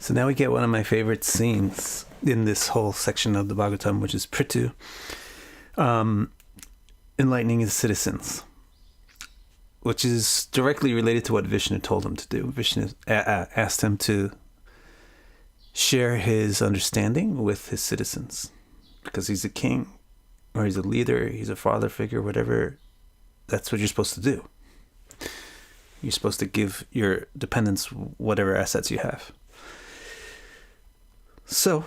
So now we get one of my favorite scenes in this whole section of the Bhagavatam, which is Prithu enlightening his citizens, which is directly related to what Vishnu told him to do. Vishnu asked him to share his understanding with his citizens, because he's a king, or he's a leader, he's a father figure, whatever. That's what you're supposed to do. You're supposed to give your dependents whatever assets you have. So,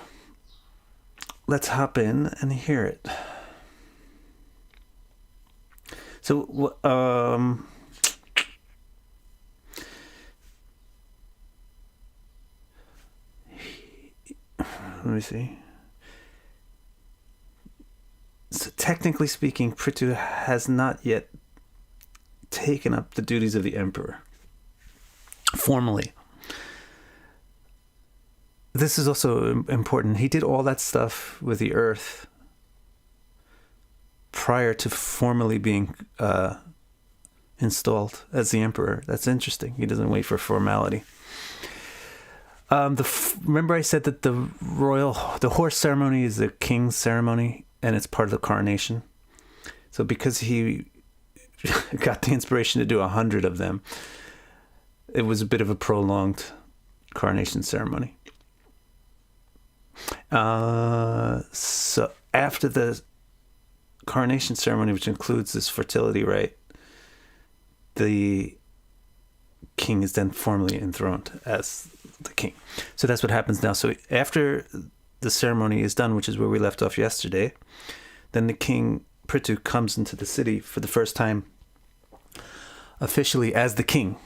let's hop in and hear it. So, let me see. So technically speaking, Prithu has not yet taken up the duties of the emperor formally. This is also important. He did all that stuff with the earth prior to formally being installed as the emperor. That's interesting. He doesn't wait for formality. Remember I said that the horse ceremony is the king's ceremony, and it's part of the coronation. So because he got the inspiration to do 100 of them, it was a bit of a prolonged coronation ceremony. So after the coronation ceremony, which includes this fertility rite, the king is then formally enthroned as the king. So that's what happens now. So after the ceremony is done, which is where we left off yesterday, then the king, Prithu, comes into the city for the first time officially as the king.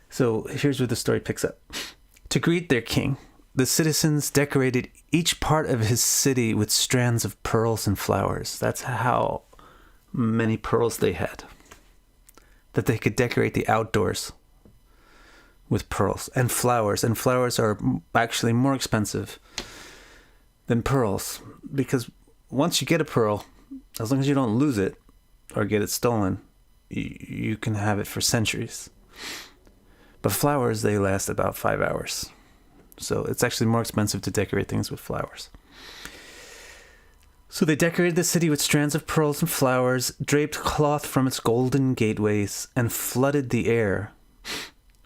So here's where the story picks up. To greet their king, the citizens decorated each part of his city with strands of pearls and flowers. That's how many pearls they had, that they could decorate the outdoors with pearls and flowers. And flowers are actually more expensive than pearls, because once you get a pearl, as long as you don't lose it or get it stolen, you can have it for centuries. But flowers, they last about 5 hours. So it's actually more expensive to decorate things with flowers. So they decorated the city with strands of pearls and flowers, draped cloth from its golden gateways, and flooded the air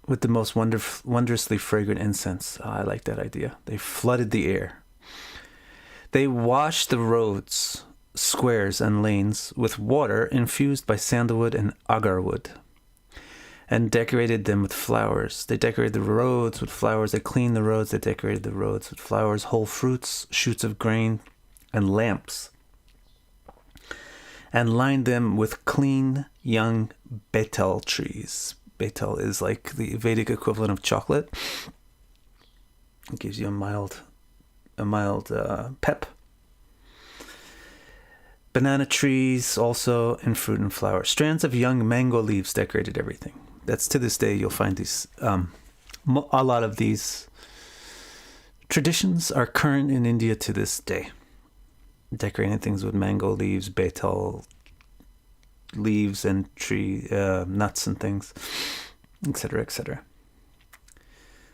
with the most wondrously fragrant incense. Oh, I like that idea. They flooded the air. They washed the roads, squares, and lanes with water infused by sandalwood and agar wood, and decorated them with flowers. They decorated the roads with flowers. They cleaned the roads. They decorated the roads with flowers, whole fruits, shoots of grain, and lamps, and lined them with clean young betel trees. Betel is like the Vedic equivalent of chocolate. It gives you a mild pep. Banana trees also, and fruit and flowers. Strands of young mango leaves decorated everything. That's, to this day, you'll find these. A lot of these traditions are current in India to this day. Decorating things with mango leaves, betel leaves, and tree nuts and things, etc., etc.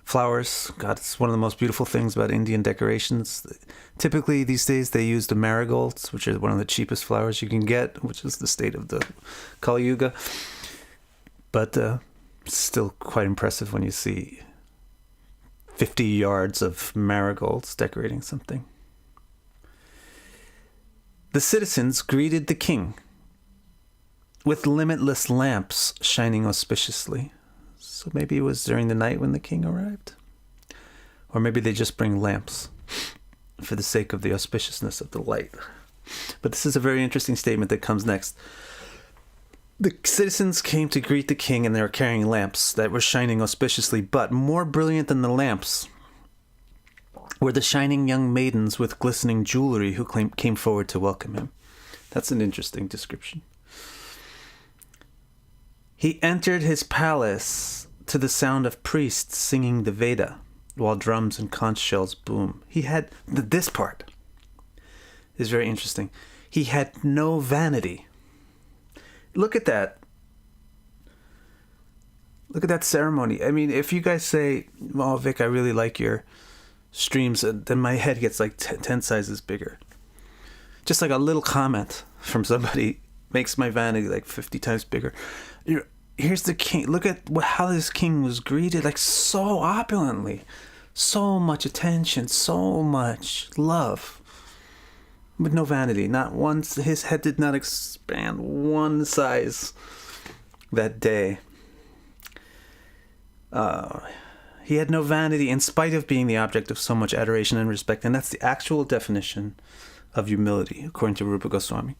Flowers, God, it's one of the most beautiful things about Indian decorations. Typically, these days, they use the marigolds, which are one of the cheapest flowers you can get, which is the state of the Kali Yuga. But still quite impressive when you see 50 yards of marigolds decorating something. The citizens greeted the king with limitless lamps shining auspiciously. So maybe it was during the night when the king arrived. Or maybe they just bring lamps for the sake of the auspiciousness of the light. But this is a very interesting statement that comes next. The citizens came to greet the king, and they were carrying lamps that were shining auspiciously. But more brilliant than the lamps were the shining young maidens with glistening jewelry who came forward to welcome him. That's an interesting description. He entered his palace to the sound of priests singing the Veda, while drums and conch shells boom. He had, this part is very interesting. He had no vanity. Look at that. Look at that ceremony. I mean, if you guys say, "Oh, Vic, I really like your streams," then my head gets like 10 sizes bigger. Just like a little comment from somebody makes my vanity like 50 times bigger. Here's the king. Look at how this king was greeted, like so opulently. So much attention, so much love. With no vanity. Not once. His head did not expand one size that day. He had no vanity in spite of being the object of so much adoration and respect. And that's the actual definition of humility, according to Rupa Goswami.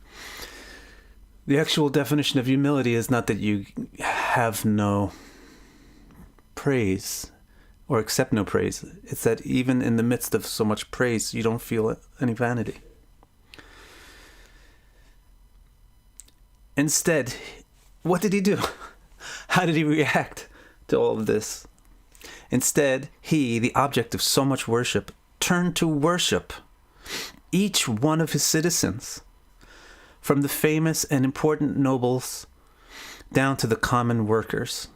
The actual definition of humility is not that you have no praise or accept no praise. It's that even in the midst of so much praise, you don't feel any vanity. Instead, what did he do? How did he react to all of this? Instead, he, the object of so much worship, turned to worship each one of his citizens, from the famous and important nobles down to the common workers.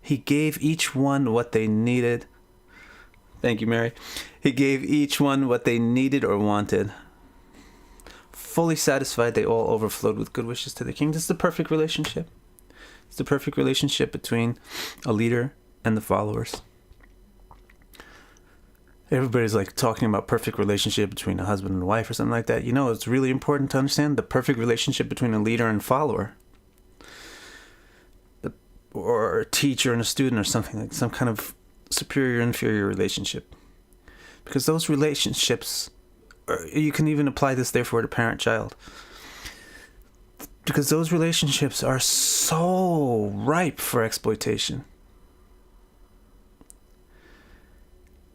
He gave each one what they needed. Thank you, Mary. He gave each one what they needed or wanted. Fully satisfied, they all overflowed with good wishes to the king. This is the perfect relationship. It's the perfect relationship between a leader and the followers. Everybody's like talking about perfect relationship between a husband and a wife or something like that. You know, it's really important to understand the perfect relationship between a leader and follower. Or a teacher and a student or something, like some kind of superior-inferior relationship. Because those relationships, you can even apply this therefore to parent-child. Because those relationships are so ripe for exploitation.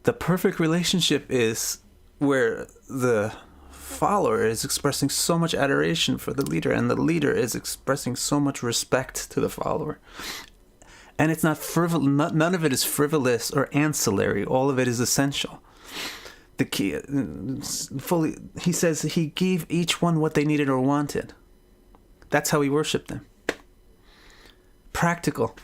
The perfect relationship is where the follower is expressing so much adoration for the leader, and the leader is expressing so much respect to the follower. And it's not frivolous. None of it is frivolous or ancillary. All of it is essential. The key, he says he gave each one what they needed or wanted. That's how he worshipped them. Practical.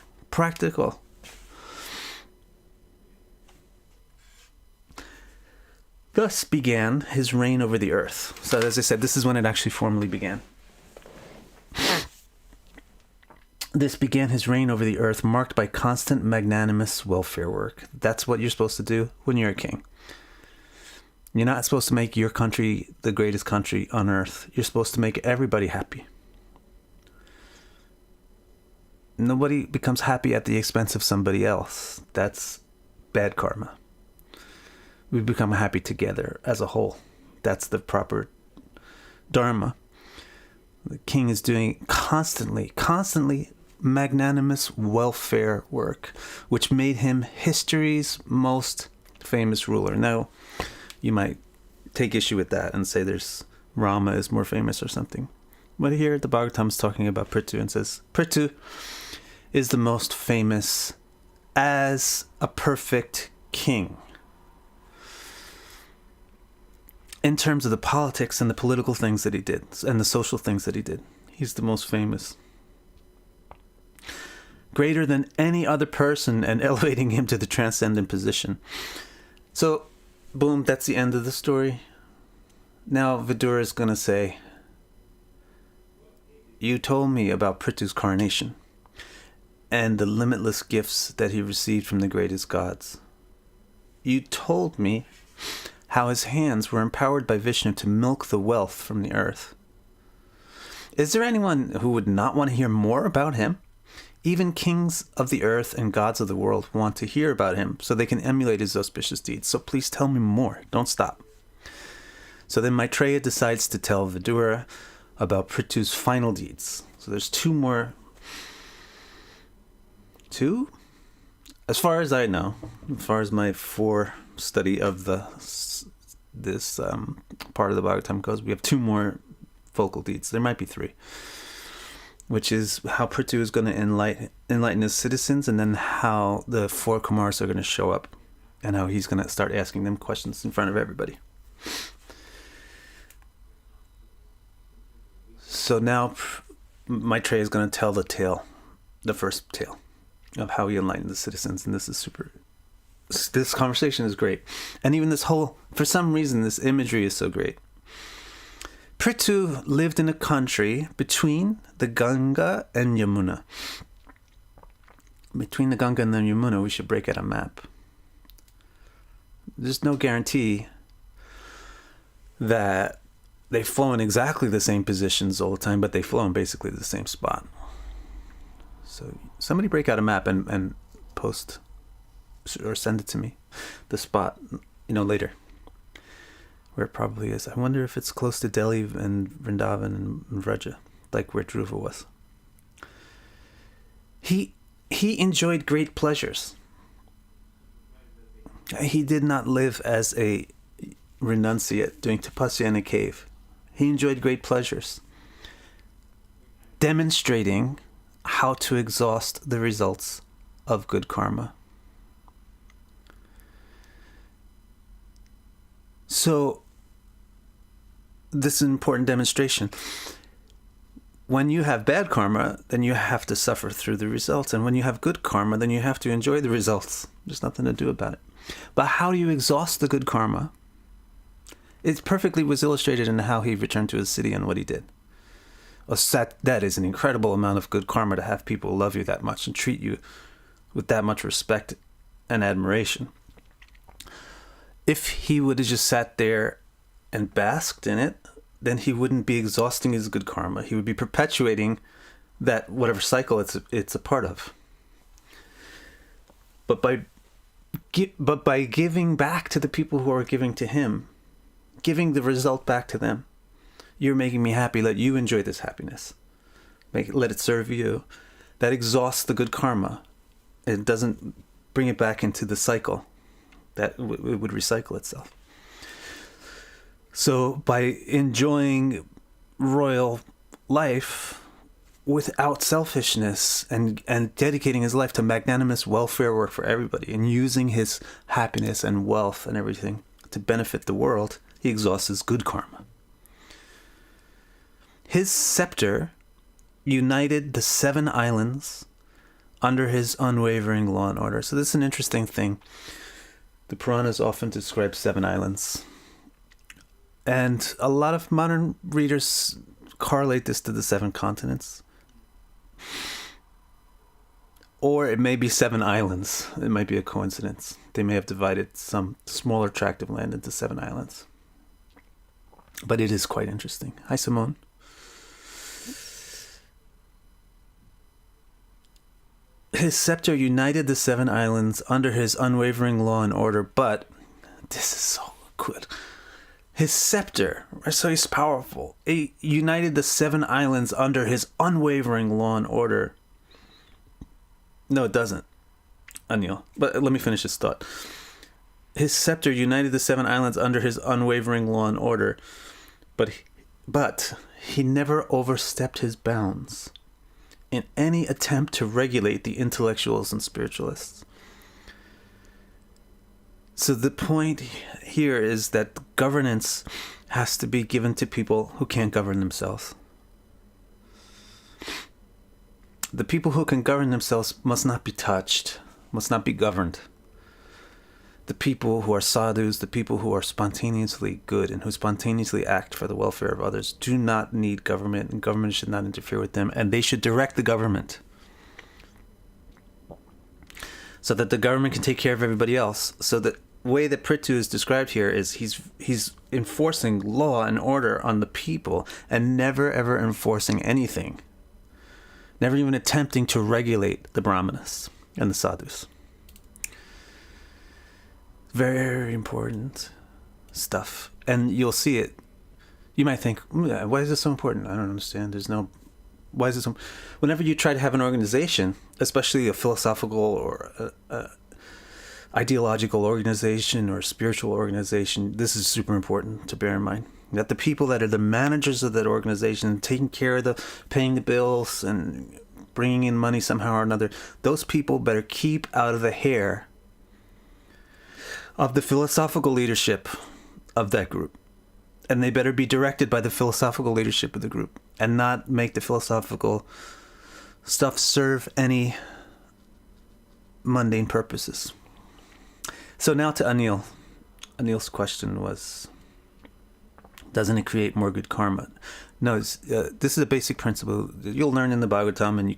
Thus began his reign over the earth. So as I said, this is when it actually formally began. This began his reign over the earth, marked by constant magnanimous welfare work. That's what you're supposed to do when you're a king. You're not supposed to make your country the greatest country on earth. You're supposed to make everybody happy. Nobody becomes happy at the expense of somebody else. That's bad karma. We become happy together as a whole. That's the proper dharma. The king is doing constantly magnanimous welfare work, which made him history's most famous ruler. Now, you might take issue with that and say there's Rama is more famous or something. But here the Bhagavatam is talking about Prithu and says, Prithu is the most famous as a perfect king. In terms of the politics and the political things that he did and the social things that he did, he's the most famous. Greater than any other person and elevating him to the transcendent position. So, boom, that's the end of the story. Now Vidura is going to say, you told me about Prithu's coronation and the limitless gifts that he received from the greatest gods. You told me how his hands were empowered by Vishnu to milk the wealth from the earth. Is there anyone who would not want to hear more about him? Even kings of the earth and gods of the world want to hear about him so they can emulate his auspicious deeds. So please tell me more. Don't stop. So then Maitreya decides to tell Vidura about Prithu's final deeds. So there's two more. Two? As far as I know, as far as my study of this part of the Bhagavatam goes, we have two more focal deeds. There might be three, which is how Prithu is going to enlighten his citizens, and then how the four Kumars are going to show up, and how he's going to start asking them questions in front of everybody. So now Maitreya is going to tell the first tale. of how he enlightened the citizens. And this conversation is great. And even for some reason, this imagery is so great. Prithu lived in a country between the Ganga and Yamuna. Between the Ganga and the Yamuna, we should break out a map. There's no guarantee that they flow in exactly the same positions all the time, but they flow in basically the same spot. So somebody break out a map and post or send it to me, the spot, later, where it probably is. I wonder if it's close to Delhi and Vrindavan and Vraja, like where Dhruva was. He enjoyed great pleasures. He did not live as a renunciate doing tapasya in a cave. He enjoyed great pleasures, demonstrating how to exhaust the results of good karma. So, this is an important demonstration. When you have bad karma, then you have to suffer through the results. And when you have good karma, then you have to enjoy the results. There's nothing to do about it. But how do you exhaust the good karma? It perfectly was illustrated in how he returned to his city and what he did. That is an incredible amount of good karma, to have people love you that much and treat you with that much respect and admiration. If he would have just sat there and basked in it, then he wouldn't be exhausting his good karma. He would be perpetuating that whatever cycle it's a part of. But by giving back to the people who are giving to him, giving the result back to them, you're making me happy. Let you enjoy this happiness. Let it serve you. That exhausts the good karma. It doesn't bring it back into the cycle. That it would recycle itself. So by enjoying royal life without selfishness and dedicating his life to magnanimous welfare work for everybody and using his happiness and wealth and everything to benefit the world, he exhausts his good karma. His scepter united the 7 islands under his unwavering law and order. So this is an interesting thing. The Puranas often describe 7 islands. And a lot of modern readers correlate this to the 7 continents. Or it may be 7 islands. It might be a coincidence. They may have divided some smaller tract of land into 7 islands. But it is quite interesting. Hi, Simone. His scepter united the 7 islands under his unwavering law and order, but this is so good. His scepter, so he's powerful. He united the 7 islands under his unwavering law and order. No, it doesn't, Anil. But let me finish this thought. His scepter united the 7 islands under his unwavering law and order, but he never overstepped his bounds in any attempt to regulate the intellectuals and spiritualists. So the point here is that governance has to be given to people who can't govern themselves. The people who can govern themselves must not be touched, must not be governed. The people who are sadhus, the people who are spontaneously good and who spontaneously act for the welfare of others, do not need government, and government should not interfere with them, and they should direct the government so that the government can take care of everybody else. So the way that Prithu is described here is he's enforcing law and order on the people and never ever enforcing anything, never even attempting to regulate the brahmanas and the sadhus. Very important stuff. And you'll see it. You might think, why is this so important? I don't understand. Why is it so... Whenever you try to have an organization, especially a philosophical or ideological organization or spiritual organization, this is super important to bear in mind. That the people that are the managers of that organization, taking care of paying the bills and bringing in money somehow or another, those people better keep out of the hair of the philosophical leadership of that group. And they better be directed by the philosophical leadership of the group and not make the philosophical stuff serve any mundane purposes. So now to Anil. Anil's question was, doesn't it create more good karma? No, this is a basic principle that you'll learn in the Bhagavatam, and you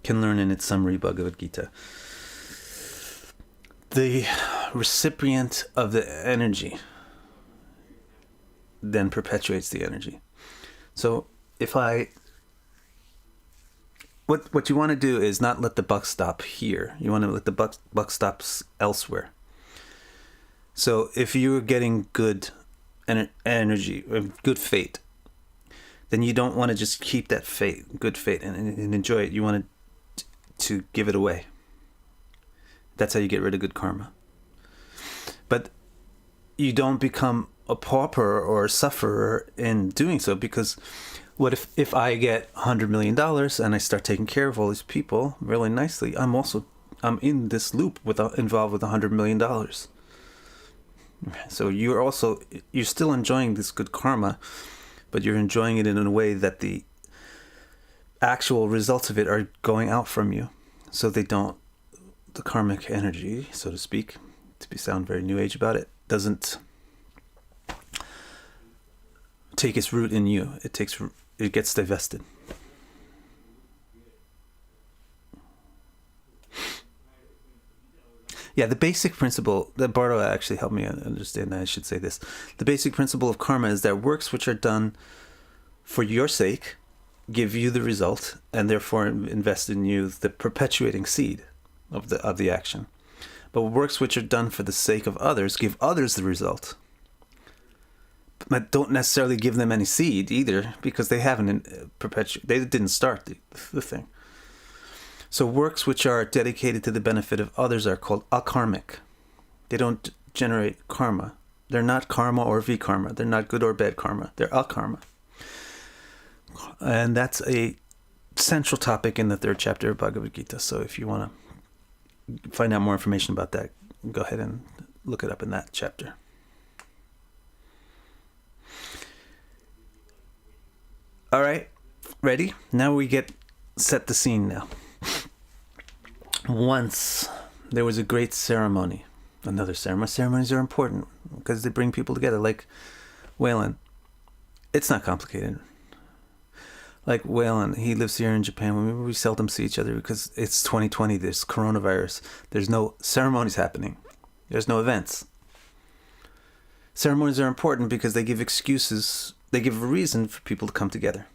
can learn in its summary, Bhagavad Gita. The recipient of the energy then perpetuates the energy. So what you want to do is not let the buck stop here. You want to let the buck stop elsewhere. So if you're getting good energy, good fate, then you don't want to just keep that good fate, and enjoy it. You want to give it away. That's how you get rid of good karma. But you don't become a pauper or a sufferer in doing so, because what if I get $100 million and I start taking care of all these people really nicely? I'm in this loop involved with $100 million. So you're still enjoying this good karma, but you're enjoying it in a way that the actual results of it are going out from you. So the karmic energy, so to speak, to sound very new age about it, doesn't take its root in you. It gets divested. Yeah, the basic principle that Bardo actually helped me understand that, I should say this. The basic principle of karma is that works which are done for your sake give you the result, and therefore invest in you the perpetuating seed of the action. But works which are done for the sake of others give others the result, but don't necessarily give them any seed either, because they haven't they didn't start the thing. So works which are dedicated to the benefit of others are called akarmic. They don't generate karma. They're not karma or vikarma. They're not good or bad karma. They're akarma. And that's a central topic in the 3rd chapter of Bhagavad Gita. So if you want to find out more information about that, go ahead and look it up in that chapter. All right, ready? Now we set the scene now. Once there was a great ceremony. Another ceremony. Ceremonies are important because they bring people together. Like Waylon. It's not complicated. Like Waylon, he lives here in Japan. We seldom see each other because it's 2020. There's coronavirus. There's no ceremonies happening. There's no events. Ceremonies are important because they give excuses. They give a reason for people to come together.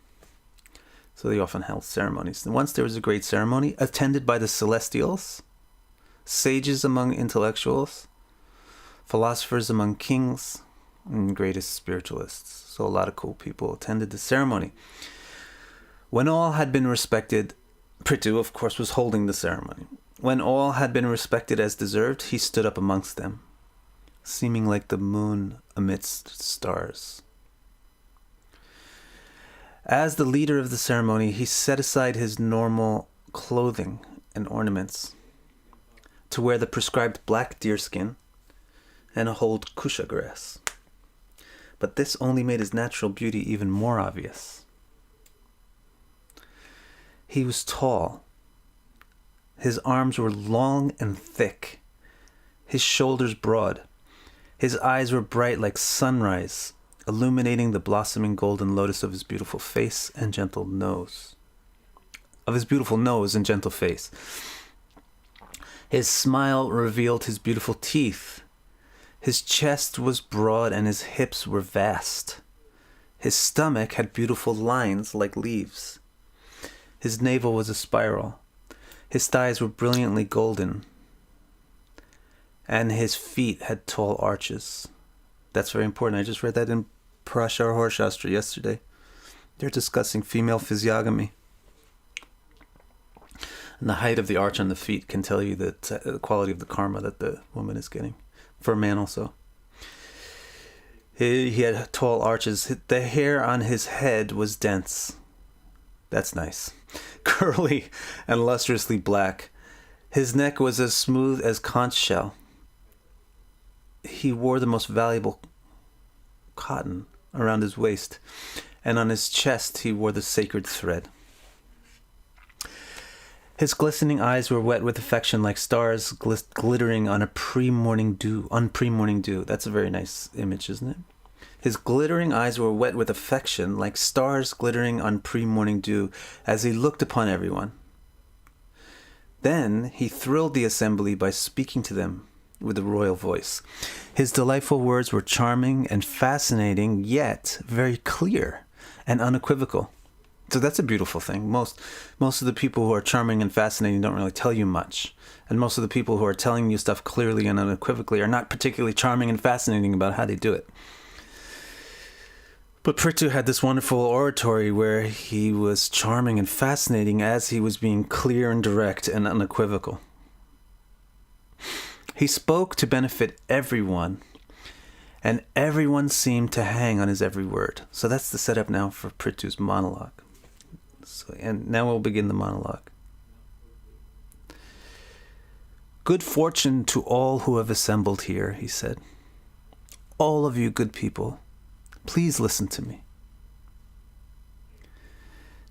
So they often held ceremonies. And once there was a great ceremony attended by the celestials, sages among intellectuals, philosophers among kings, and greatest spiritualists. So a lot of cool people attended the ceremony. When all had been respected, Prithu, of course, was holding the ceremony. When all had been respected as deserved, he stood up amongst them, seeming like the moon amidst stars. As the leader of the ceremony, he set aside his normal clothing and ornaments to wear the prescribed black deerskin and hold kusha grass. But this only made his natural beauty even more obvious. He was tall. His arms were long and thick, his shoulders broad. His eyes were bright like sunrise, illuminating the blossoming golden lotus of his beautiful face and gentle nose. His His smile revealed his beautiful teeth. His chest was broad and his hips were vast. His stomach had beautiful lines like leaves. His navel was a spiral. His thighs were brilliantly golden. And his feet had tall arches. That's very important. I just read that in Pr11 Shastra yesterday. They're discussing female physiognomy. And the height of the arch on the feet can tell you the quality of the karma that the woman is getting. For a man also. He had tall arches. The hair on his head was dense. That's nice. Curly and lustrously black. His neck was as smooth as conch shell. He wore the most valuable cotton around his waist, and on his chest he wore the sacred thread. His glistening eyes were wet with affection like stars glittering on pre-morning dew. That's a very nice image, isn't it? His glittering eyes were wet with affection like stars glittering on pre-morning dew as he looked upon everyone. Then he thrilled the assembly by speaking to them with a royal voice. His delightful words were charming and fascinating, yet very clear and unequivocal. So that's a beautiful thing. Most of the people who are charming and fascinating don't really tell you much. And most of the people who are telling you stuff clearly and unequivocally are not particularly charming and fascinating about how they do it. But Prithu had this wonderful oratory where he was charming and fascinating as he was being clear and direct and unequivocal. He spoke to benefit everyone, and everyone seemed to hang on his every word. So that's the setup now for Prithu's monologue. And now we'll begin the monologue. Good fortune to all who have assembled here, he said. All of you good people, please listen to me.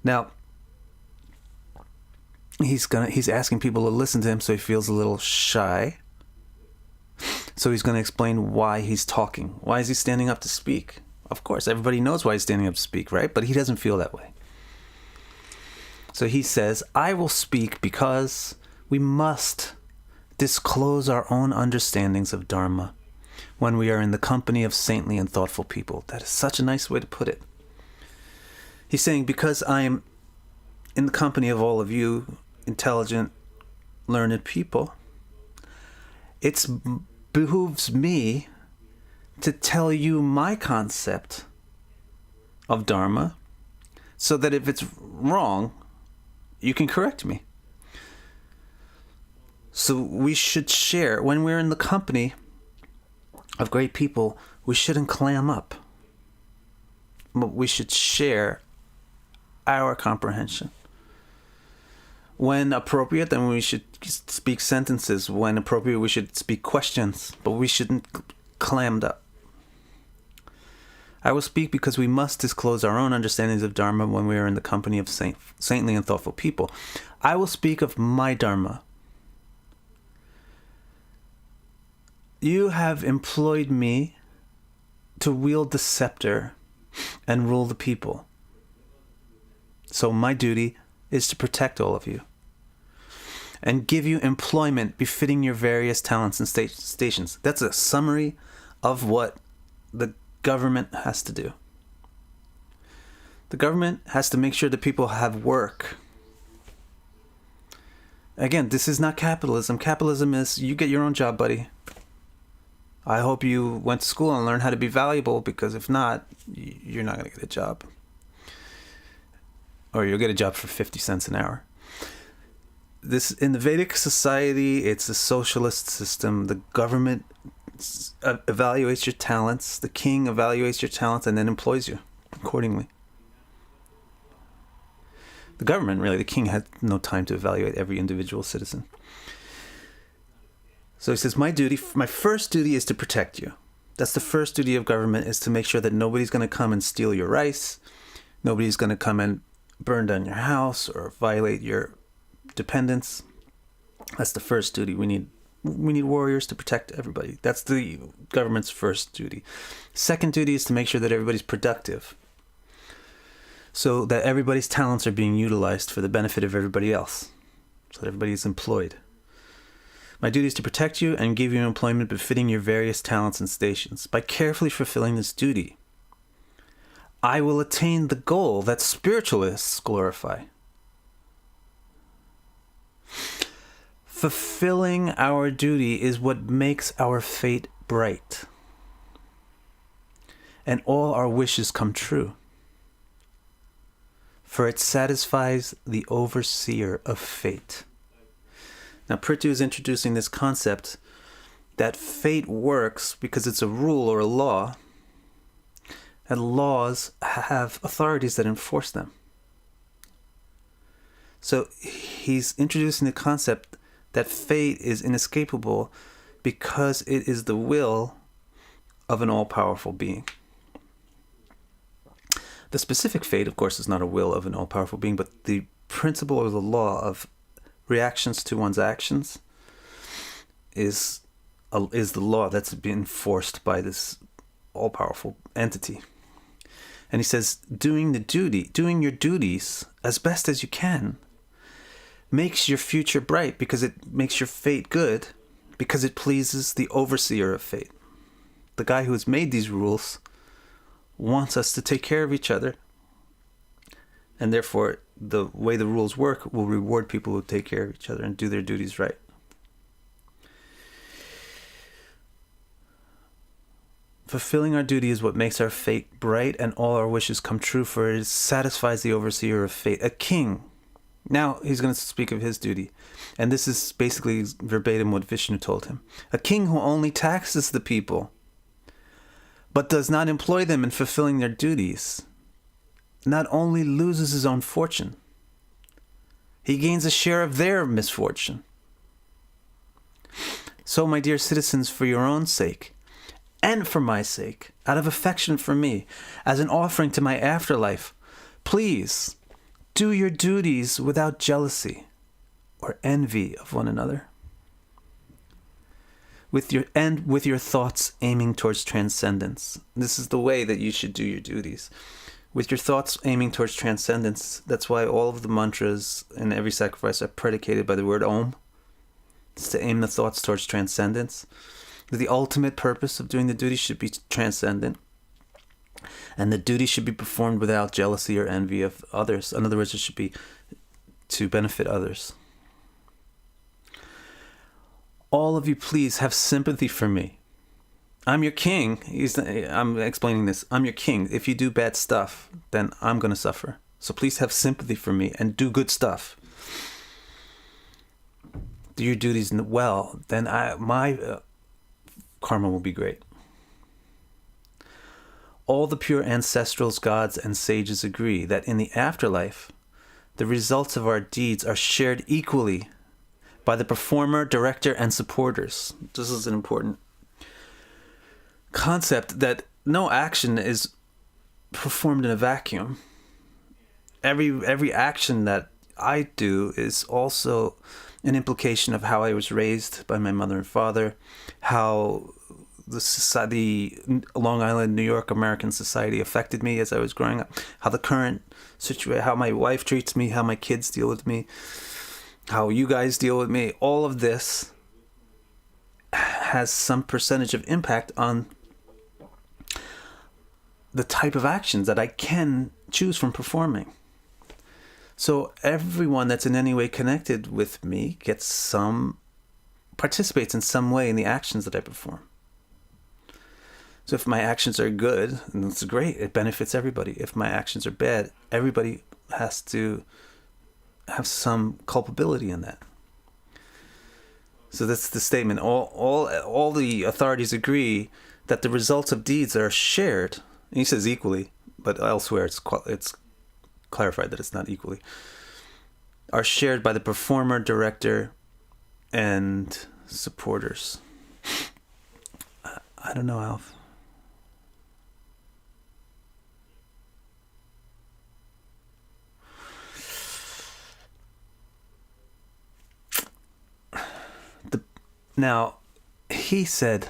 Now, he's asking people to listen to him, so he feels a little shy. So he's going to explain why he's talking. Why is he standing up to speak? Of course, everybody knows why he's standing up to speak, right? But he doesn't feel that way. So he says, I will speak because we must disclose our own understandings of Dharma when we are in the company of saintly and thoughtful people. That is such a nice way to put it. He's saying, because I am in the company of all of you intelligent, learned people, it behooves me to tell you my concept of Dharma so that if it's wrong, you can correct me. So we should share. When we're in the company of great people, we shouldn't clam up. But we should share our comprehension. When appropriate, then we should speak sentences. When appropriate, we should speak questions. But we shouldn't clammed up. I will speak because we must disclose our own understandings of Dharma when we are in the company of saintly and thoughtful people. I will speak of my Dharma. You have employed me to wield the scepter and rule the people. So my duty is to protect all of you and give you employment befitting your various talents and stations. That's a summary of what the government has to do. The government has to make sure that people have work. Again, this is not capitalism. Capitalism is, you get your own job, buddy. I hope you went to school and learned how to be valuable, because if not, you're not going to get a job. Or you'll get a job for 50 cents an hour. This, in the Vedic society, it's a socialist system. The government evaluates your talents, the king evaluates your talents, and then employs you accordingly. The government, really, the king had no time to evaluate every individual citizen. So he says, my first duty is to protect you. That's the first duty of government, is to make sure that nobody's going to come and steal your rice. Nobody's going to come and burn down your house or violate your dependents. That's the first duty. We need warriors to protect everybody. That's the government's first duty. Second duty is to make sure that everybody's productive, so that everybody's talents are being utilized for the benefit of everybody else, so that everybody is employed. My duty is to protect you and give you employment befitting your various talents and stations. By carefully fulfilling this duty, I will attain the goal that spiritualists glorify. Fulfilling our duty is what makes our fate bright, and all our wishes come true, for it satisfies the overseer of fate. Now, Prithu is introducing this concept that fate works because it's a rule or a law, and laws have authorities that enforce them. So he's introducing the concept that fate is inescapable because it is the will of an all-powerful being. The specific fate, of course, is not a will of an all-powerful being, but the principle or the law of reactions to one's actions is the law that's being enforced by this all-powerful entity. And he says, doing your duties as best as you can makes your future bright, because it makes your fate good, because it pleases the overseer of fate. The guy who has made these rules wants us to take care of each other, and therefore the way the rules work will reward people who take care of each other and do their duties right. Fulfilling our duty is what makes our fate bright and all our wishes come true, for it satisfies the overseer of fate. A king. Now he's going to speak of his duty. And this is basically verbatim what Vishnu told him. A king who only taxes the people, but does not employ them in fulfilling their duties, not only loses his own fortune, he gains a share of their misfortune. So, my dear citizens, for your own sake, and for my sake, out of affection for me, as an offering to my afterlife, please do your duties without jealousy or envy of one another, with your thoughts aiming towards transcendence. This is the way that you should do your duties, with your thoughts aiming towards transcendence. That's why all of the mantras in every sacrifice are predicated by the word Om. It's to aim the thoughts towards transcendence. The ultimate purpose of doing the duty should be transcendent. And the duty should be performed without jealousy or envy of others. In other words, it should be to benefit others. All of you, please have sympathy for me. I'm your king. I'm explaining this. I'm your king. If you do bad stuff, then I'm going to suffer. So please have sympathy for me and do good stuff. Do your duties well, then my karma will be great. All the pure ancestrals, gods, and sages agree that in the afterlife, the results of our deeds are shared equally by the performer, director, and supporters. This is an important concept, that no action is performed in a vacuum. Every action that I do is also an implication of how I was raised by my mother and father, how the society, Long Island, New York, American society affected me as I was growing up, how the current situation, how my wife treats me, how my kids deal with me, how you guys deal with me. All of this has some percentage of impact on the type of actions that I can choose from performing. So everyone that's in any way connected with me participates in some way in the actions that I perform. So if my actions are good, then it's great. It benefits everybody. If my actions are bad, everybody has to have some culpability in that. So that's the statement. All the authorities agree that the results of deeds are shared. And he says equally, but elsewhere it's clarified that it's not equally. Are shared by the performer, director, and supporters. I don't know, Alf. Now, he said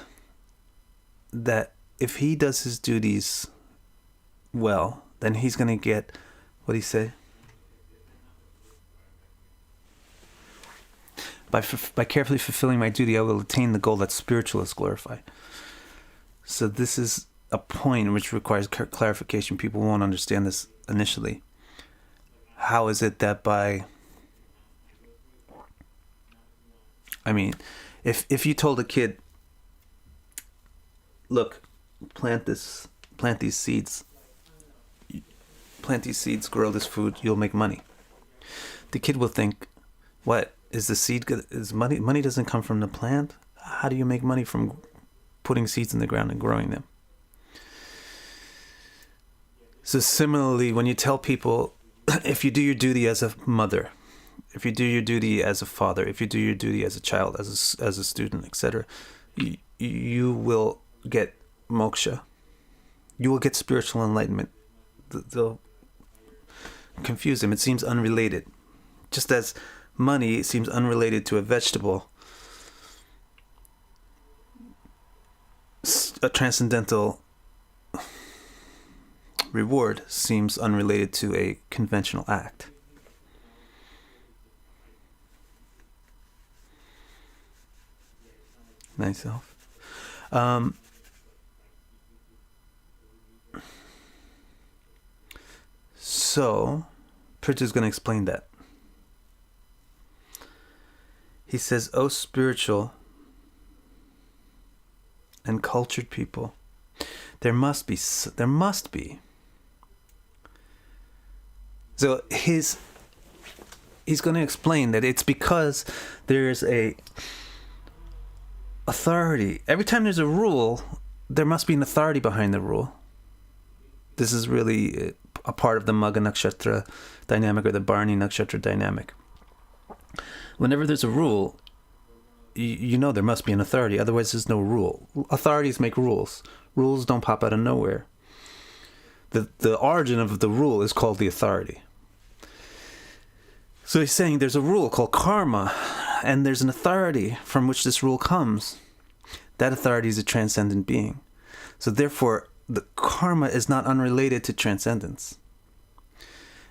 that if he does his duties well, then he's going to get, what did he say? By carefully fulfilling my duty, I will attain the goal that spiritualists glorify. So this is a point which requires clarification. People won't understand this initially. How is it that if you told a kid, look, plant these seeds, grow this food, you'll make money. The kid will think, what, is the seed good? Is money doesn't come from the plant? How do you make money from putting seeds in the ground and growing them? So similarly, when you tell people, if you do your duty as a mother, if you do your duty as a father, if you do your duty as a child, as a student, etc., you will get moksha. You will get spiritual enlightenment. They'll confuse them. It seems unrelated. Just as money seems unrelated to a vegetable, a transcendental reward seems unrelated to a conventional act. Myself. So, Prithu is going to explain that. He says, "O spiritual and cultured people, there must be. So he's going to explain that it's because there's a authority. Every time there's a rule, there must be an authority behind the rule. This is really a part of the Magha Nakshatra dynamic or the Bharani Nakshatra dynamic. Whenever there's a rule, you know there must be an authority. Otherwise, there's no rule. Authorities make rules. Rules don't pop out of nowhere. The origin of the rule is called the authority. So he's saying there's a rule called karma, and there's an authority from which this rule comes. That authority is a transcendent being. So therefore, the karma is not unrelated to transcendence.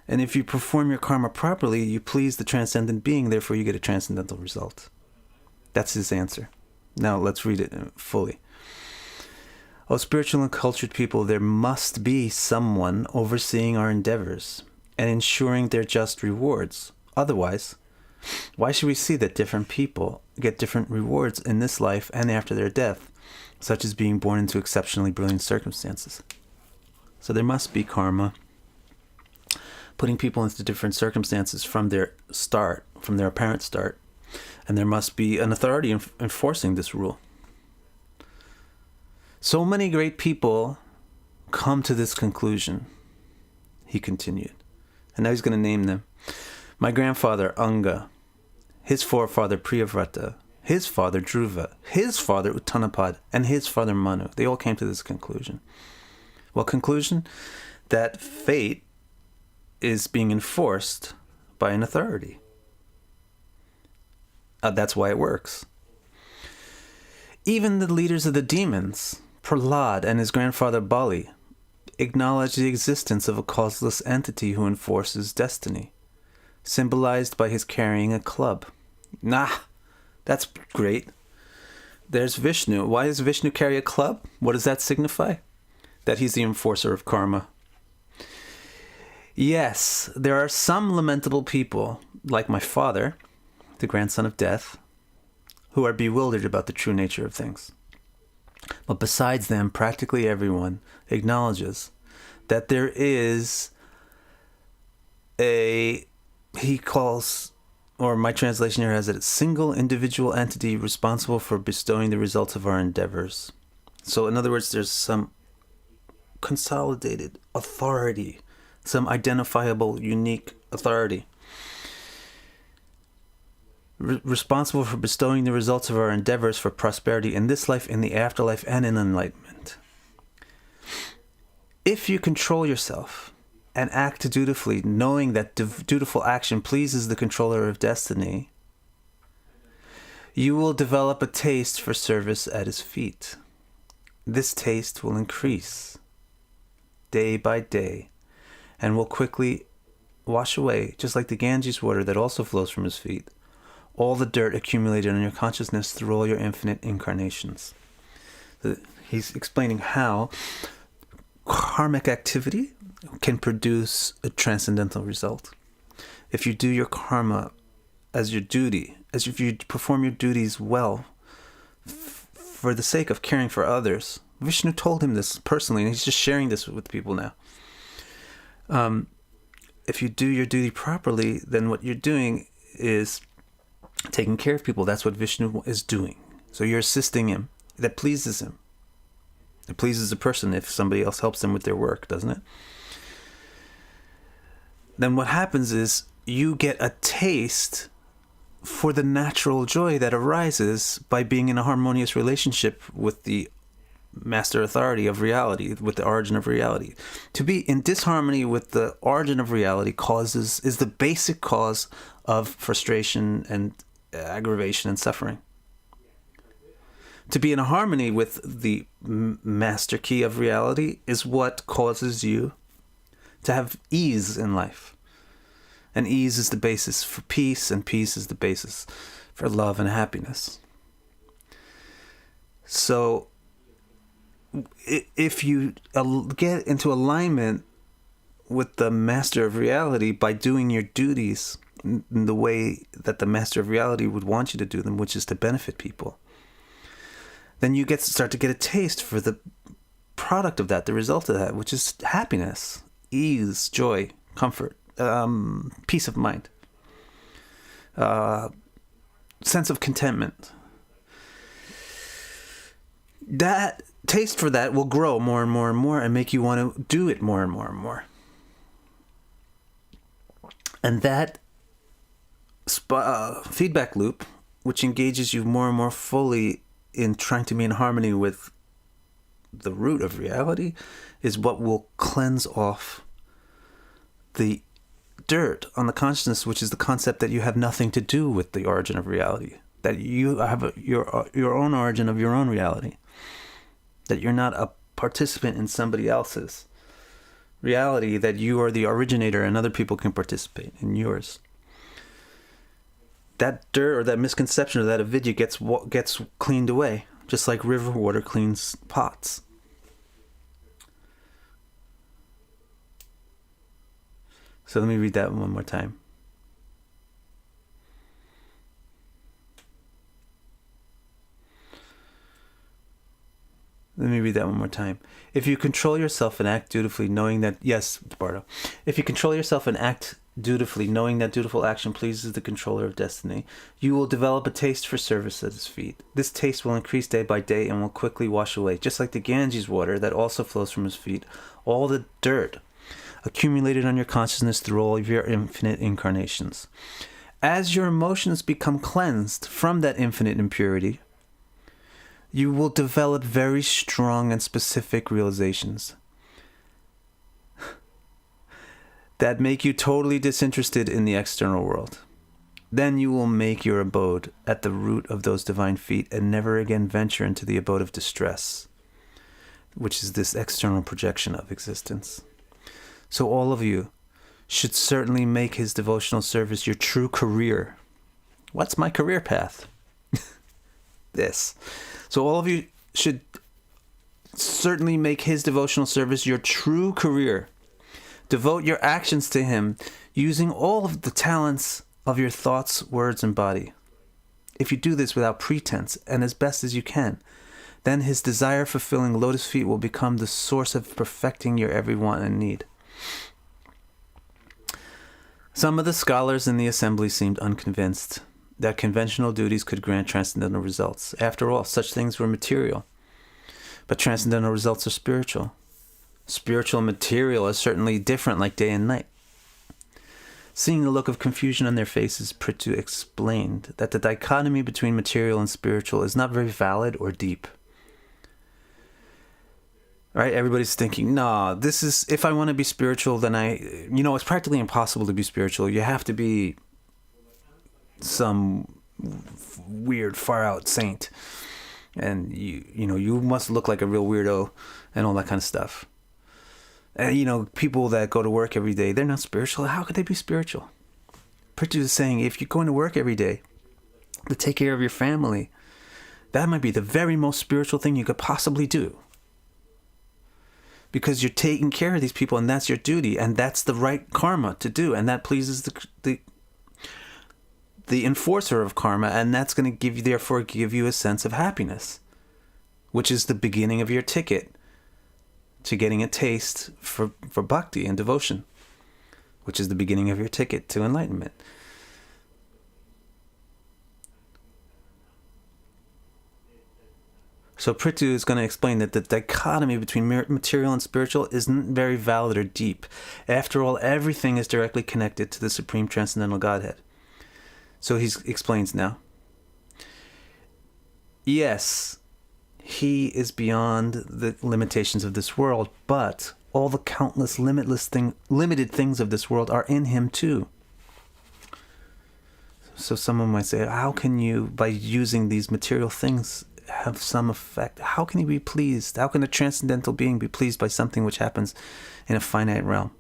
And if you perform your karma properly, you please the transcendent being, therefore you get a transcendental result. That's his answer. Now let's read it fully. O spiritual and cultured people, there must be someone overseeing our endeavors and ensuring their just rewards. Otherwise, why should we see that different people get different rewards in this life and after their death, such as being born into exceptionally brilliant circumstances? So there must be karma, putting people into different circumstances from their start, from their apparent start, and there must be an authority enforcing this rule. So many great people come to this conclusion, he continued. And now he's going to name them. My grandfather, Anga, his forefather, Priyavrata, his father, Dhruva, his father, Uttanapad, and his father, Manu. They all came to this conclusion. What conclusion? That fate is being enforced by an authority. That's why it works. Even the leaders of the demons, Pr11 and his grandfather Bali, acknowledge the existence of a causeless entity who enforces destiny, symbolized by his carrying a club. That's great. There's Vishnu. Why does Vishnu carry a club? What does that signify? That he's the enforcer of karma. Yes, there are some lamentable people, like my father, the grandson of death, who are bewildered about the true nature of things. But besides them, practically everyone acknowledges that there is he calls, or my translation here has it, a single individual entity responsible for bestowing the results of our endeavors. So in other words, there's some consolidated authority, some identifiable, unique authority responsible for bestowing the results of our endeavors for prosperity in this life, in the afterlife, and in enlightenment. If you control yourself and act dutifully, knowing that dutiful action pleases the controller of destiny, you will develop a taste for service at his feet. This taste will increase day by day and will quickly wash away, just like the Ganges water that also flows from his feet, all the dirt accumulated in your consciousness through all your infinite incarnations. He's explaining how karmic activity can produce a transcendental result. If you do your karma as your duty, as if you perform your duties well, for the sake of caring for others. Vishnu told him this personally, and he's just sharing this with people now. If you do your duty properly, then what you're doing is taking care of people. That's what Vishnu is doing. So you're assisting him. That pleases him. It pleases a person if somebody else helps them with their work, doesn't it? Then what happens is you get a taste for the natural joy that arises by being in a harmonious relationship with the master authority of reality, with the origin of reality. To be in disharmony with the origin of reality is the basic cause of frustration and aggravation and suffering. To be in harmony with the master key of reality is what causes you to have ease in life. And ease is the basis for peace, and peace is the basis for love and happiness. So if you get into alignment with the master of reality by doing your duties in the way that the master of reality would want you to do them, which is to benefit people, then you start to get a taste for the product of that, the result of that, which is happiness, ease, joy, comfort, peace of mind, sense of contentment. That taste for that will grow more and more and more and make you want to do it more and more and more. And that feedback loop, which engages you more and more fully in trying to be in harmony with the root of reality, is what will cleanse off the dirt on the consciousness, which is the concept that you have nothing to do with the origin of reality, that you have your own origin of your own reality, that you're not a participant in somebody else's reality, that you are the originator and other people can participate in yours. That dirt or that misconception or that avidya gets cleaned away, just like river water cleans pots. So let me read that one more time. If you control yourself and act dutifully, knowing that, yes, Bardo. If you control yourself and act dutifully, knowing that dutiful action pleases the controller of destiny, you will develop a taste for service at his feet. This taste will increase day by day and will quickly wash away, just like the Ganges water that also flows from his feet, all the dirt accumulated on your consciousness through all of your infinite incarnations. As your emotions become cleansed from that infinite impurity, you will develop very strong and specific realizations that make you totally disinterested in the external world. Then you will make your abode at the root of those divine feet and never again venture into the abode of distress, which is this external projection of existence. So all of you should certainly make his devotional service your true career. What's my career path? This. So all of you should certainly make his devotional service your true career. Devote your actions to him using all of the talents of your thoughts, words, and body. If you do this without pretense and as best as you can, then his desire-fulfilling lotus feet will become the source of perfecting your every want and need. Some of the scholars in the assembly seemed unconvinced that conventional duties could grant transcendental results. After all, such things were material. But transcendental results are spiritual. Spiritual and material are certainly different, like day and night. Seeing the look of confusion on their faces, Prithu explained that the dichotomy between material and spiritual is not very valid or deep. Right? Everybody's thinking, no, this is, if I want to be spiritual, then it's practically impossible to be spiritual. You have to be some weird, far-out saint. And, you must look like a real weirdo and all that kind of stuff. And, people that go to work every day, they're not spiritual. How could they be spiritual? Prithu is saying, if you're going to work every day to take care of your family, that might be the very most spiritual thing you could possibly do. Because you're taking care of these people, and that's your duty, and that's the right karma to do, and that pleases the enforcer of karma, and that's going to therefore give you a sense of happiness, which is the beginning of your ticket to getting a taste for bhakti and devotion, which is the beginning of your ticket to enlightenment. So Prithu is going to explain that the dichotomy between material and spiritual isn't very valid or deep. After all, everything is directly connected to the Supreme Transcendental Godhead. So he explains now. Yes, he is beyond the limitations of this world, but all the countless limited things of this world are in him too. So someone might say, how can you, by using these material things, have some effect? How can he be pleased? How can a transcendental being be pleased by something which happens in a finite realm?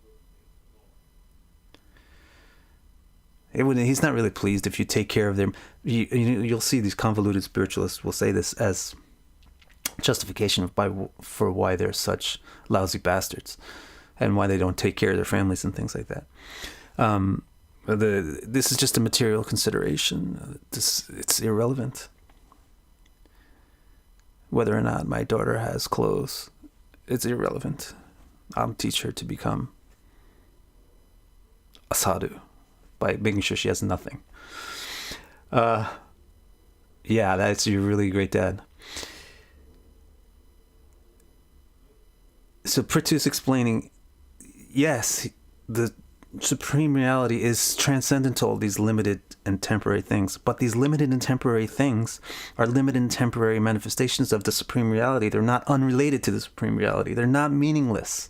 He's not really pleased if you take care of them. You'll see these convoluted spiritualists will say this as justification for why they're such lousy bastards and why they don't take care of their families and things like that. This is just a material consideration. It's irrelevant. Whether or not my daughter has clothes, it's irrelevant. I'll teach her to become a sadhu by making sure she has nothing. Yeah, that's a really great dad. So Prithu's explaining, yes, the supreme reality is transcendent to all these limited and temporary things, but these limited and temporary things are limited and temporary manifestations of the supreme reality. They're not unrelated to the supreme reality. They're not meaningless.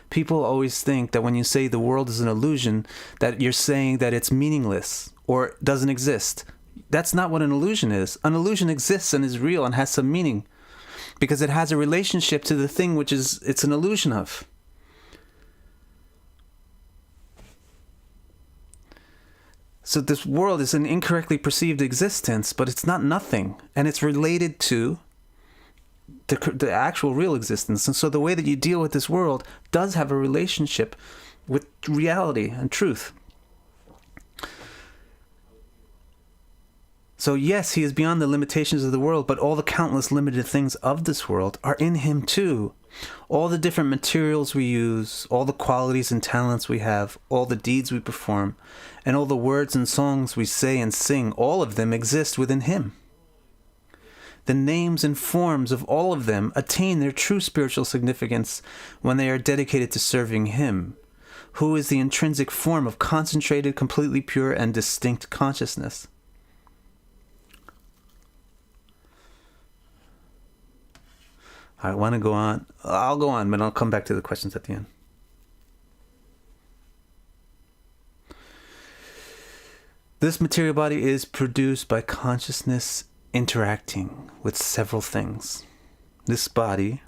People always think that when you say the world is an illusion, that you're saying that it's meaningless or doesn't exist. That's not what an illusion is. An illusion exists and is real and has some meaning because it has a relationship to the thing which it's an illusion of. So this world is an incorrectly perceived existence, but it's not nothing, and it's related to the actual real existence. And so the way that you deal with this world does have a relationship with reality and truth. So yes, he is beyond the limitations of the world, but all the countless limited things of this world are in him too. All the different materials we use, all the qualities and talents we have, all the deeds we perform, and all the words and songs we say and sing, all of them exist within him. The names and forms of all of them attain their true spiritual significance when they are dedicated to serving him, who is the intrinsic form of concentrated, completely pure, and distinct consciousness. I want to go on. I'll go on, but I'll come back to the questions at the end. This material body is produced by consciousness interacting with several things. This body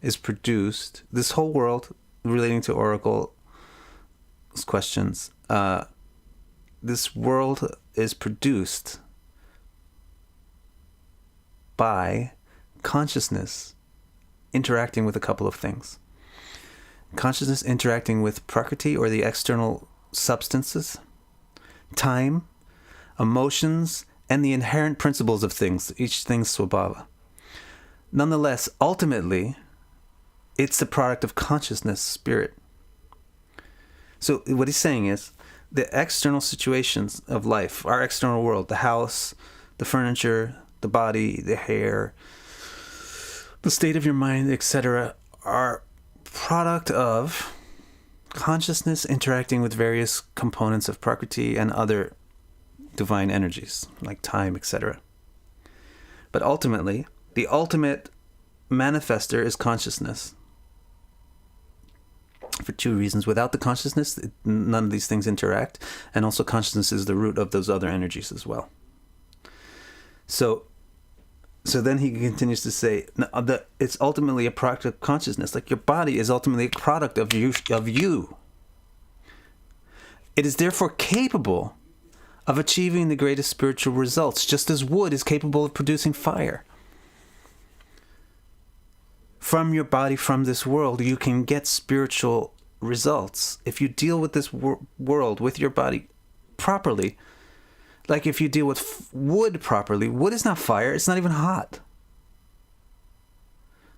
is produced, this whole world relating to Oracle's questions, this world is produced by consciousness interacting with a couple of things. Consciousness interacting with Prakriti, or the external substances, time, emotions, and the inherent principles of things, each thing's swabhava. Nonetheless, ultimately, it's the product of consciousness, spirit. So what he's saying is, the external situations of life, our external world, the house, the furniture, the body, the hair, the state of your mind, etc., are product of consciousness interacting with various components of Prakriti and other divine energies, like time, etc. But ultimately, the ultimate manifester is consciousness. For two reasons. Without the consciousness, none of these things interact, and also consciousness is the root of those other energies as well. So then he continues to say that it's ultimately a product of consciousness. Like your body is ultimately a product of you. It is therefore capable of achieving the greatest spiritual results, just as wood is capable of producing fire. From your body, from this world, you can get spiritual results. If you deal with this world, with your body properly, like if you deal with wood properly, wood is not fire, it's not even hot.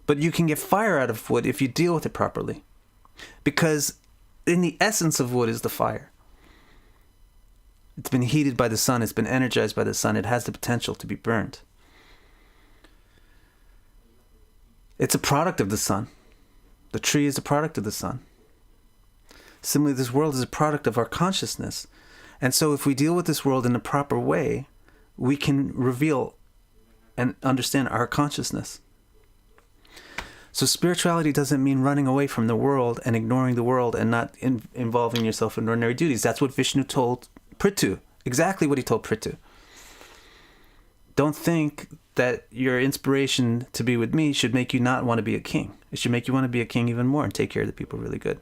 But you can get fire out of wood if you deal with it properly. Because in the essence of wood is the fire. It's been heated by the sun, it's been energized by the sun, it has the potential to be burned. It's a product of the sun. The tree is a product of the sun. Similarly, this world is a product of our consciousness. And so if we deal with this world in a proper way, we can reveal and understand our consciousness. So spirituality doesn't mean running away from the world and ignoring the world and not involving yourself in ordinary duties. That's what Vishnu told Prithu. Exactly what he told Prithu. Don't think that your inspiration to be with me should make you not want to be a king. It should make you want to be a king even more and take care of the people really good.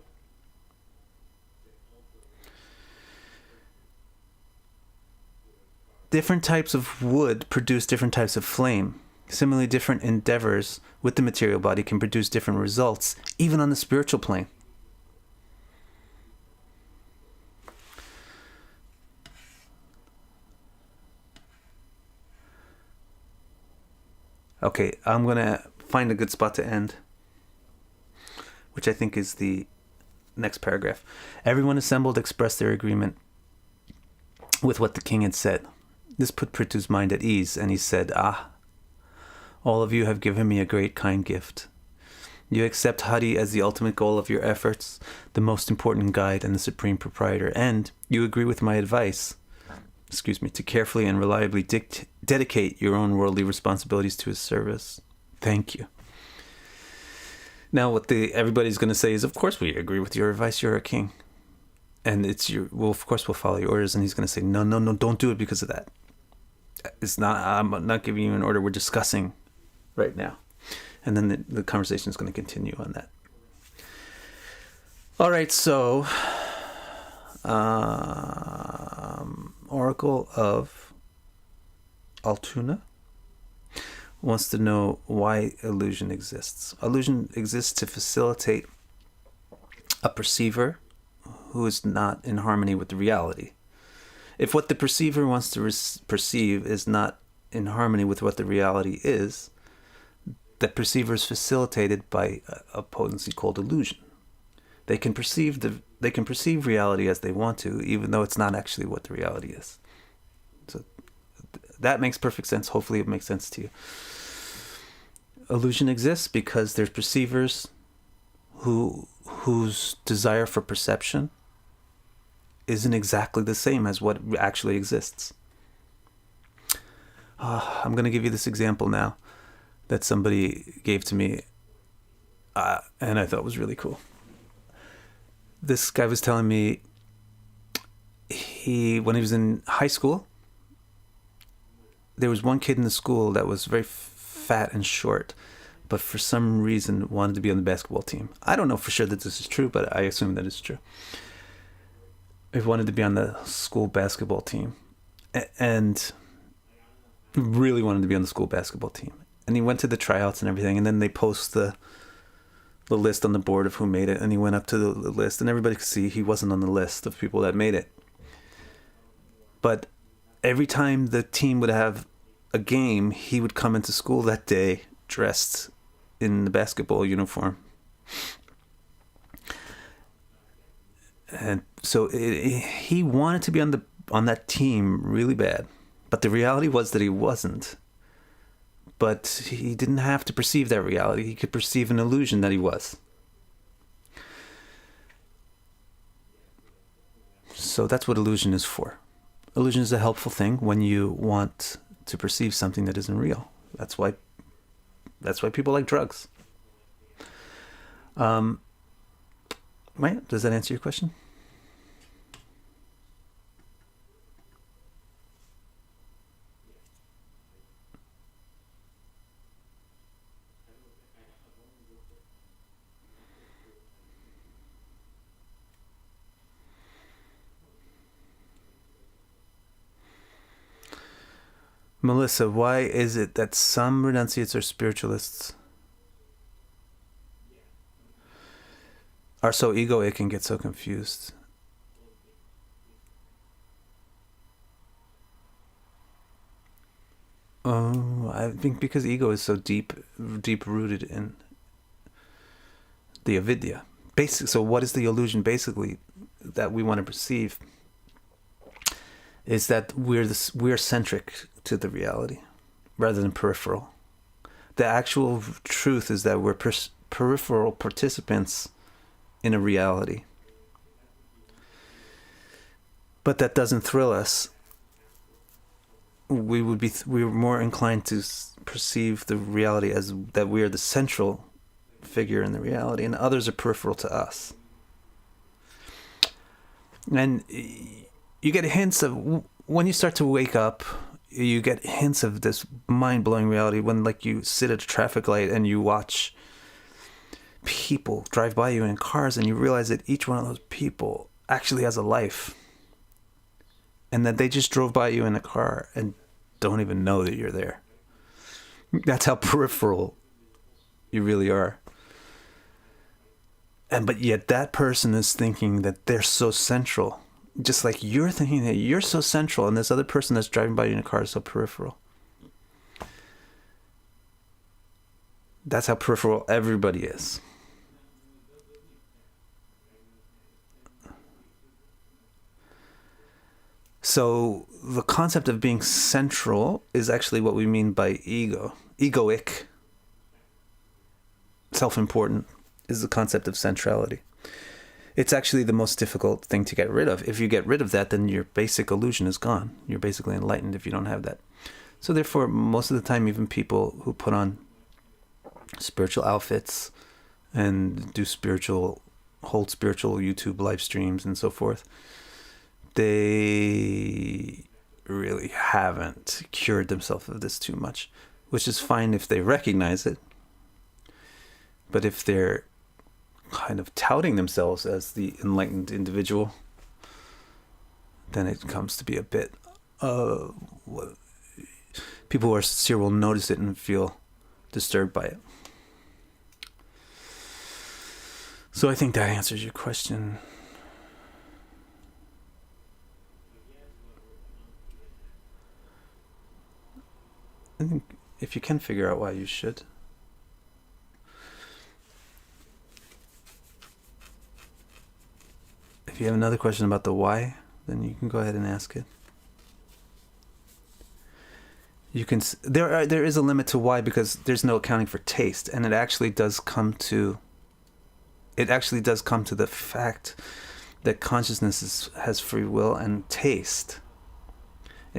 Different types of wood produce different types of flame. Similarly, different endeavors with the material body can produce different results, even on the spiritual plane. Okay, I'm going to find a good spot to end, which I think is the next paragraph. Everyone assembled expressed their agreement with what the king had said. This put Prithu's mind at ease, and he said, all of you have given me a great kind gift. You accept Hari as the ultimate goal of your efforts, the most important guide and the supreme proprietor, and you agree with my advice, to carefully and reliably dedicate your own worldly responsibilities to his service. Thank you. Now what everybody's going to say is, of course we agree with your advice, you're a king. And of course we'll follow your orders. And he's going to say, no, don't do it because of that. I'm not giving you an order, we're discussing right now. And then the conversation is going to continue on that. All right, so Oracle of Altoona wants to know why illusion exists. Illusion exists to facilitate a perceiver who is not in harmony with the reality. If what the perceiver wants to perceive is not in harmony with what the reality is, that perceiver is facilitated by a potency called illusion. They can perceive reality as they want to, even though it's not actually what the reality is. So that makes perfect sense. Hopefully it makes sense to you. Illusion exists because there's perceivers whose desire for perception isn't exactly the same as what actually exists. I'm going to give you this example now that somebody gave to me, and I thought was really cool. This guy was telling me when he was in high school, there was one kid in the school that was very fat and short, but for some reason wanted to be on the basketball team. I don't know for sure that this is true, but I assume that it's true. He wanted to be on the school basketball team and really wanted to be on the school basketball team. And he went to the tryouts and everything, and then they post the list on the board of who made it, and he went up to the list, and everybody could see he wasn't on the list of people that made it. But every time the team would have a game, he would come into school that day dressed in the basketball uniform. And so he wanted to be on that team really bad, but the reality was that he wasn't. But he didn't have to perceive that reality. He could perceive an illusion that he was. So that's what illusion is for. Illusion is a helpful thing when you want to perceive something that isn't real. That's why people like drugs. Right? Does that answer your question? Melissa, why is it that some renunciates or spiritualists are so egoic and get so confused? I think because ego is so deep rooted in the avidya. So what is the illusion basically that we want to perceive? Is that we're centric to the reality rather than peripheral. The actual truth is that we're peripheral participants in a reality. But that doesn't thrill us. we're more inclined to perceive the reality as that we are the central figure in the reality, and others are peripheral to us. And you get hints of, when you start to wake up, you get hints of this mind-blowing reality when, like, you sit at a traffic light and you watch people drive by you in cars, and you realize that each one of those people actually has a life, and that they just drove by you in a car and don't even know that you're there. That's how peripheral you really are. But yet that person is thinking that they're so central, just like you're thinking that you're so central, and this other person that's driving by you in a car is so peripheral. That's how peripheral everybody is. So the concept of being central is actually what we mean by ego. Egoic, self-important, is the concept of centrality. It's actually the most difficult thing to get rid of. If you get rid of that, then your basic illusion is gone. You're basically enlightened if you don't have that. So therefore, most of the time, even people who put on spiritual outfits and hold spiritual YouTube live streams and so forth, they really haven't cured themselves of this too much, which is fine if they recognize it. But if they're kind of touting themselves as the enlightened individual, then it comes to be a bit people who are sincere will notice it and feel disturbed by it. So I think that answers your question. I think if you can figure out why, you should. If you have another question about the why, then you can go ahead and ask it. You can. There is a limit to why, because there's no accounting for taste, and it actually does come to the fact that consciousness has free will and taste.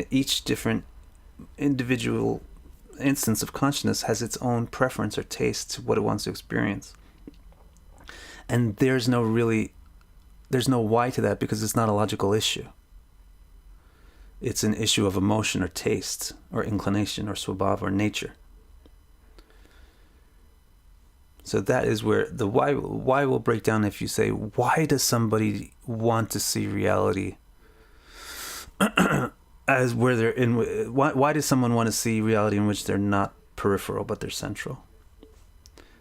Each different individual instance of consciousness has its own preference or taste to what it wants to experience. And there's no why to that, because it's not a logical issue. It's an issue of emotion or taste or inclination or swabhav or nature. So that is where the why will break down if you say, why does somebody want to see reality as where they're in? Why does someone want to see reality in which they're not peripheral but they're central?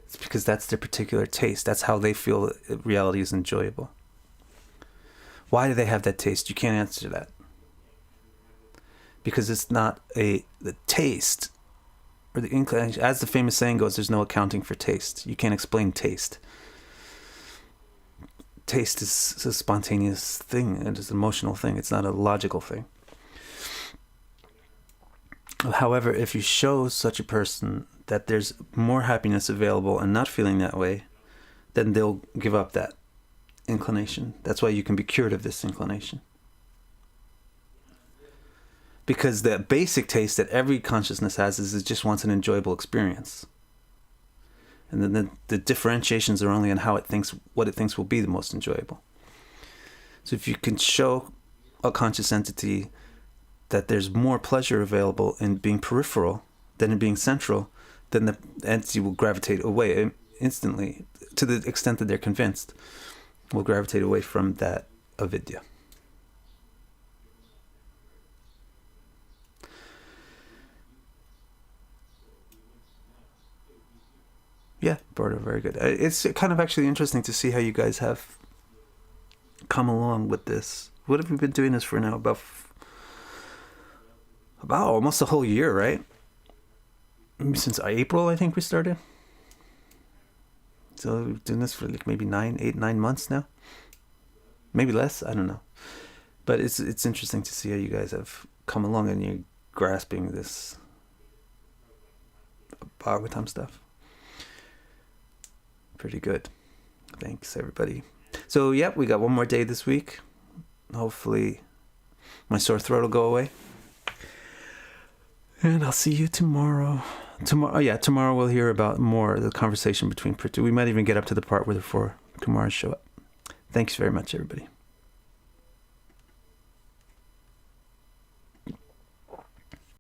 It's because that's their particular taste. That's how they feel reality is enjoyable. Why do they have that taste? You can't answer that. Because it's not the taste or the inclination. As the famous saying goes, there's no accounting for taste. You can't explain taste. Taste is a spontaneous thing. It is an emotional thing. It's not a logical thing. However, if you show such a person that there's more happiness available and not feeling that way, then they'll give up that inclination. That's why you can be cured of this inclination. Because the basic taste that every consciousness has is it just wants an enjoyable experience. And then the differentiations are only on what it thinks will be the most enjoyable. So if you can show a conscious entity that there's more pleasure available in being peripheral than in being central, then the entity will gravitate away instantly, to the extent that they're convinced, will gravitate away from that avidya. Yeah, Bardo, very good. It's kind of actually interesting to see how you guys have come along with this. What have we been doing this for now? About almost a whole year, right? Since April, I think we started. So we've been doing this for like maybe 9 months now. Maybe less, I don't know. But it's interesting to see how you guys have come along and you're grasping this Bhagavatam stuff. Pretty good. Thanks, everybody. So, yep, we got one more day this week. Hopefully my sore throat will go away. And I'll see you tomorrow. Tomorrow we'll hear about more of the conversation between Prithu. We might even get up to the part where the 4 Kumars show up. Thanks very much, everybody.